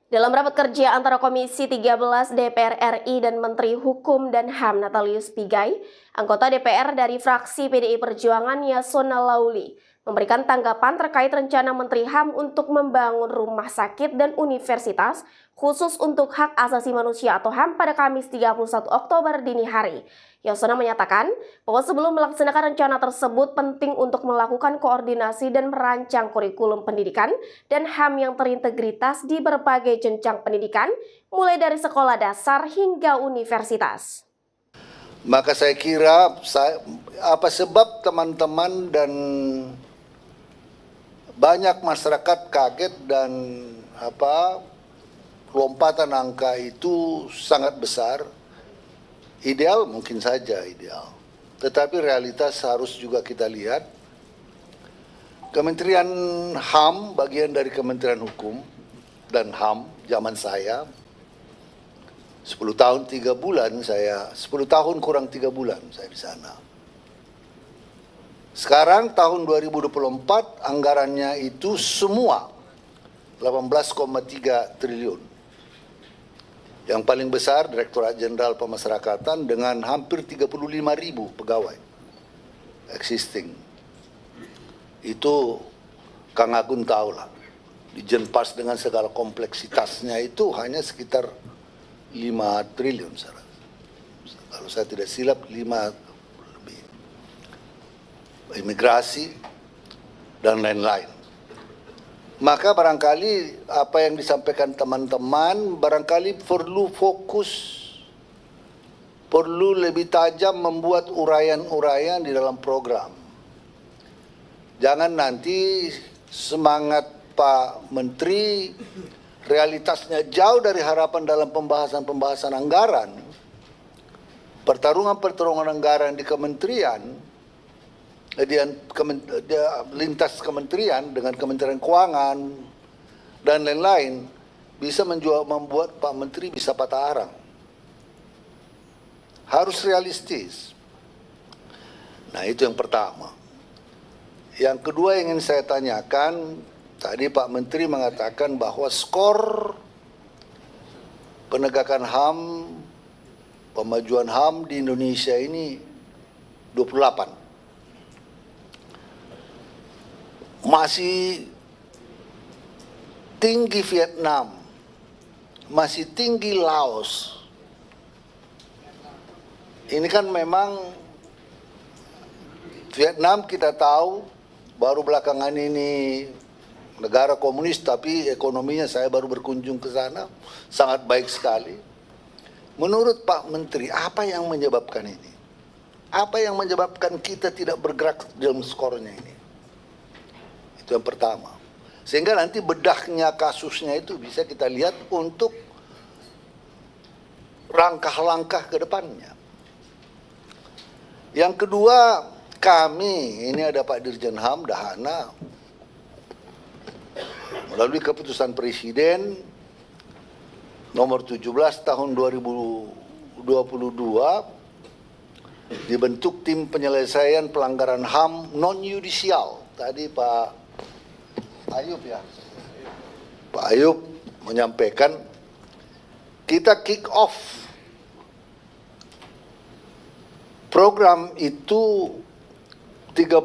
Dalam rapat kerja antara Komisi 13 DPR RI dan Menteri Hukum dan HAM Natalius Pigai, anggota DPR dari fraksi PDI Perjuangan Yasona Lauli memberikan tanggapan terkait rencana Menteri HAM untuk membangun rumah sakit dan universitas khusus untuk hak asasi manusia atau HAM pada Kamis 31 Oktober dini hari. Yasona menyatakan bahwa sebelum melaksanakan rencana tersebut penting untuk melakukan koordinasi dan merancang kurikulum pendidikan dan HAM yang terintegritas di berbagai jenjang pendidikan, mulai dari sekolah dasar hingga universitas. Maka saya kira apa sebab teman-teman dan banyak masyarakat kaget dan lompatan angka itu sangat besar. Ideal mungkin saja ideal, tetapi realitas harus juga kita lihat. Kementerian HAM bagian dari Kementerian Hukum dan HAM zaman saya 10 tahun 3 bulan saya 10 tahun kurang 3 bulan saya di sana. Sekarang tahun 2024 anggarannya itu semua 18,3 triliun. Yang paling besar Direktorat Jenderal Pemasyarakatan dengan hampir 35.000 pegawai existing. Itu Kang Agun tahu lah. Di Jenpas dengan segala kompleksitasnya itu hanya sekitar 5 triliun. Kalau saya tidak silap 5 lebih. Imigrasi dan lain-lain. Maka barangkali apa yang disampaikan teman-teman barangkali perlu fokus, perlu lebih tajam membuat uraian-uraian di dalam program. Jangan nanti semangat Pak Menteri realitasnya jauh dari harapan dalam pembahasan anggaran. Pertarungan anggaran di kementerian lintas kementerian dengan Kementerian Keuangan dan lain-lain bisa membuat Pak Menteri bisa patah arang. Harus realistis. Nah, itu yang pertama. Yang kedua yang ingin saya tanyakan, tadi Pak Menteri mengatakan bahwa skor penegakan HAM, pemajuan HAM di Indonesia ini 28. Masih tinggi Vietnam, masih tinggi Laos. Ini kan memang Vietnam kita tahu baru belakangan ini negara komunis tapi ekonominya saya baru berkunjung ke sana, sangat baik sekali. Menurut Pak Menteri, apa yang menyebabkan ini? Apa yang menyebabkan kita tidak bergerak dalam skornya ini? Itu yang pertama. Sehingga nanti bedahnya kasusnya itu bisa kita lihat untuk langkah-langkah ke depannya. Yang kedua, kami, ini ada Pak Dirjen HAM, Dahana, melalui keputusan Presiden nomor 17 tahun 2022, dibentuk tim penyelesaian pelanggaran HAM non-yudisial. Tadi Pak Ayub ya, Pak Ayub menyampaikan kita kick off program itu 13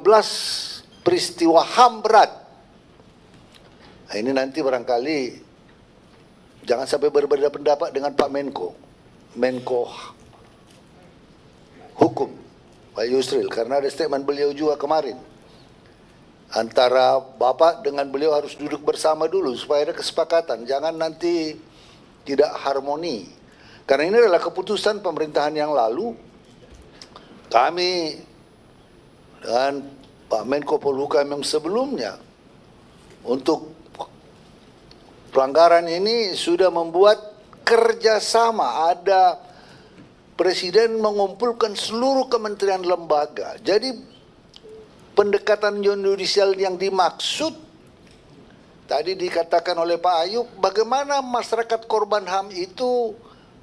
peristiwa HAM berat. Nah, ini nanti barangkali jangan sampai berbeda pendapat dengan Pak Menko Hukum, Pak Yusril, karena ada statement beliau juga kemarin. Antara Bapak dengan beliau harus duduk bersama dulu supaya ada kesepakatan. Jangan nanti tidak harmoni. Karena ini adalah keputusan pemerintahan yang lalu. Kami dan Pak Menko Polhukam yang sebelumnya untuk pelanggaran ini sudah membuat kerjasama. Ada Presiden mengumpulkan seluruh kementerian lembaga. Jadi pendekatan non-yudisial yang dimaksud tadi dikatakan oleh Pak Ayub, bagaimana masyarakat korban HAM itu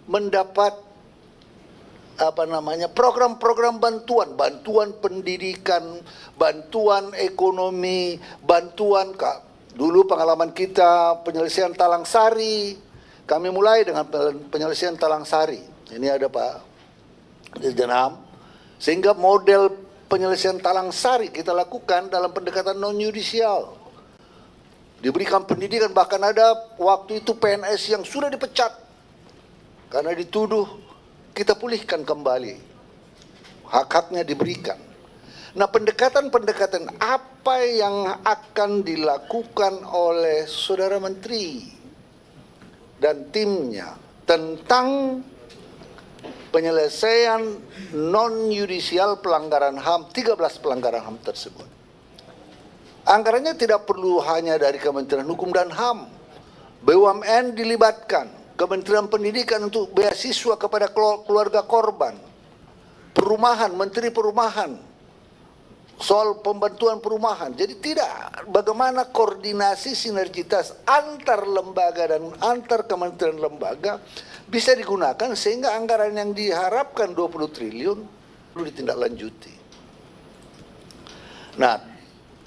mendapat program-program bantuan pendidikan, bantuan ekonomi, bantuan dulu pengalaman kita penyelesaian Talang Sari, Kami mulai dengan penyelesaian Talang Sari. Ini ada Pak Dirjen HAM. Sehingga model penyelesaian Talang Sari kita lakukan dalam pendekatan non-yudisial. Diberikan pendidikan, bahkan ada waktu itu PNS yang sudah dipecat. Karena dituduh, kita pulihkan kembali. Hak-haknya diberikan. Nah, pendekatan-pendekatan apa yang akan dilakukan oleh Saudara Menteri dan timnya tentang penyelesaian non-yudisial pelanggaran HAM, 13 pelanggaran HAM tersebut. Anggarannya tidak perlu hanya dari Kementerian Hukum dan HAM. BUMN dilibatkan, Kementerian Pendidikan untuk beasiswa kepada keluarga korban, perumahan, Menteri Perumahan, soal pembantuan perumahan. Jadi tidak, bagaimana koordinasi sinergitas antar lembaga dan antar kementerian lembaga bisa digunakan sehingga anggaran yang diharapkan 20 triliun perlu ditindaklanjuti. Nah,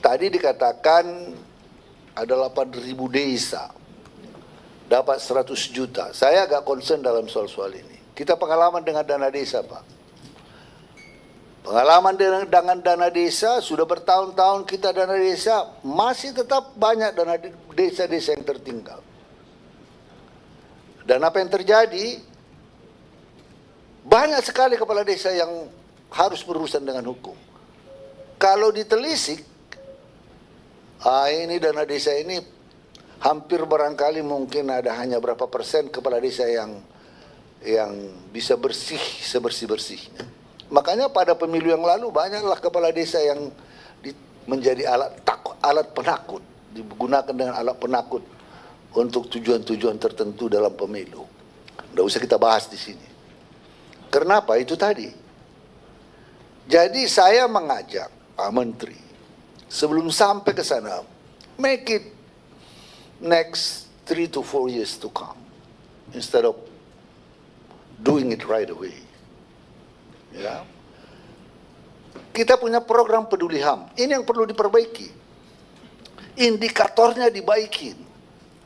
tadi dikatakan ada 8.000 desa dapat 100 juta. Saya agak concern dalam soal-soal ini. Kita pengalaman dengan dana desa, Pak. Pengalaman dengan dana desa, sudah bertahun-tahun kita dana desa, masih tetap banyak dana desa-desa yang tertinggal. Dan apa yang terjadi, banyak sekali kepala desa yang harus berurusan dengan hukum. Kalau ditelisik, ini dana desa ini hampir barangkali mungkin ada hanya berapa persen kepala desa yang bisa bersih sebersih-bersihnya. Makanya pada pemilu yang lalu banyaklah kepala desa yang menjadi alat penakut, digunakan dengan alat penakut untuk tujuan-tujuan tertentu dalam pemilu. Tidak usah kita bahas di sini. Kenapa? Itu tadi. Jadi saya mengajak Pak Menteri, sebelum sampai ke sana, make it next 3 to 4 years to come, instead of doing it right away. Ya. Kita punya program peduli HAM. Ini yang perlu diperbaiki. Indikatornya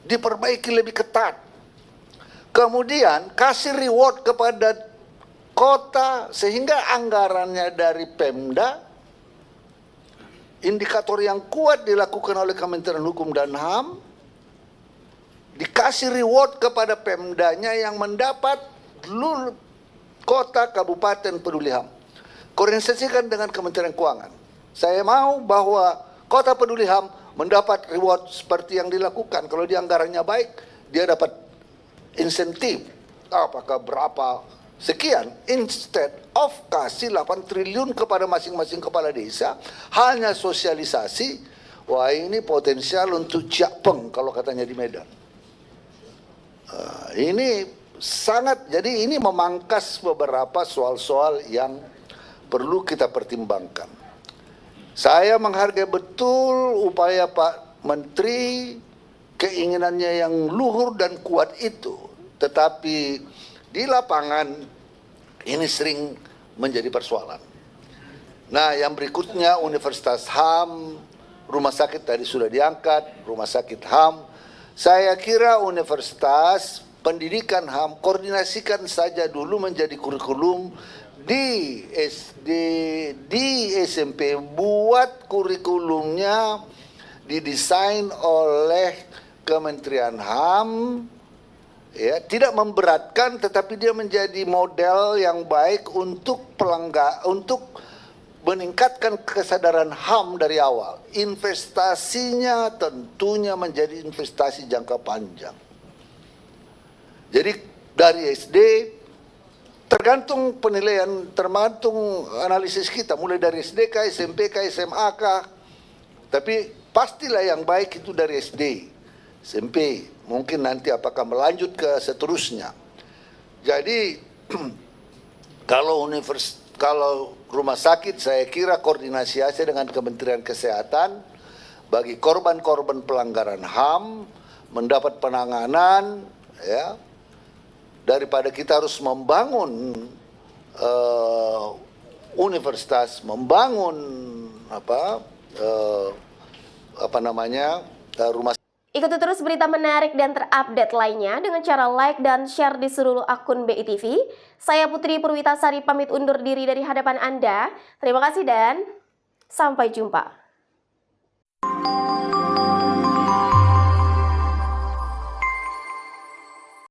diperbaiki lebih ketat. Kemudian kasih reward kepada kota sehingga anggarannya dari Pemda, indikator yang kuat dilakukan oleh Kementerian Hukum dan HAM, dikasih reward kepada Pemdanya yang mendapat kota kabupaten peduli HAM. Koordinasikan dengan Kementerian Keuangan. Saya mau bahwa kota peduli HAM mendapat reward seperti yang dilakukan. Kalau dia anggarannya baik, dia dapat insentif. Apakah berapa sekian. Instead of kasih 8 triliun kepada masing-masing kepala desa, hanya sosialisasi. Wah, ini potensial untuk ciapeng kalau katanya di Medan. Ini sangat, jadi ini memangkas beberapa soal-soal yang perlu kita pertimbangkan. Saya menghargai betul upaya Pak Menteri, keinginannya yang luhur dan kuat itu. Tetapi di lapangan ini sering menjadi persoalan. Nah, yang berikutnya Universitas HAM, rumah sakit tadi sudah diangkat, rumah sakit HAM. Saya kira universitas pendidikan HAM koordinasikan saja dulu menjadi kurikulum di SD, di SMP, buat kurikulumnya didesain oleh Kementerian HAM, ya, tidak memberatkan tetapi dia menjadi model yang baik untuk untuk meningkatkan kesadaran HAM dari awal. Investasinya tentunya menjadi investasi jangka panjang. Jadi dari SD tergantung penilaian, tergantung analisis kita, mulai dari SD kah, SMP kah, SMA kah. Tapi pastilah yang baik itu dari SD, SMP. Mungkin nanti apakah melanjut ke seterusnya. Jadi kalau rumah sakit, saya kira koordinasi saja dengan Kementerian Kesehatan bagi korban-korban pelanggaran HAM mendapat penanganan, ya, daripada kita harus membangun universitas, membangun rumah Ikuti terus berita menarik dan terupdate lainnya dengan cara like dan share di seluruh akun BI TV. Saya Putri Purwitasari pamit undur diri dari hadapan Anda. Terima kasih dan sampai jumpa.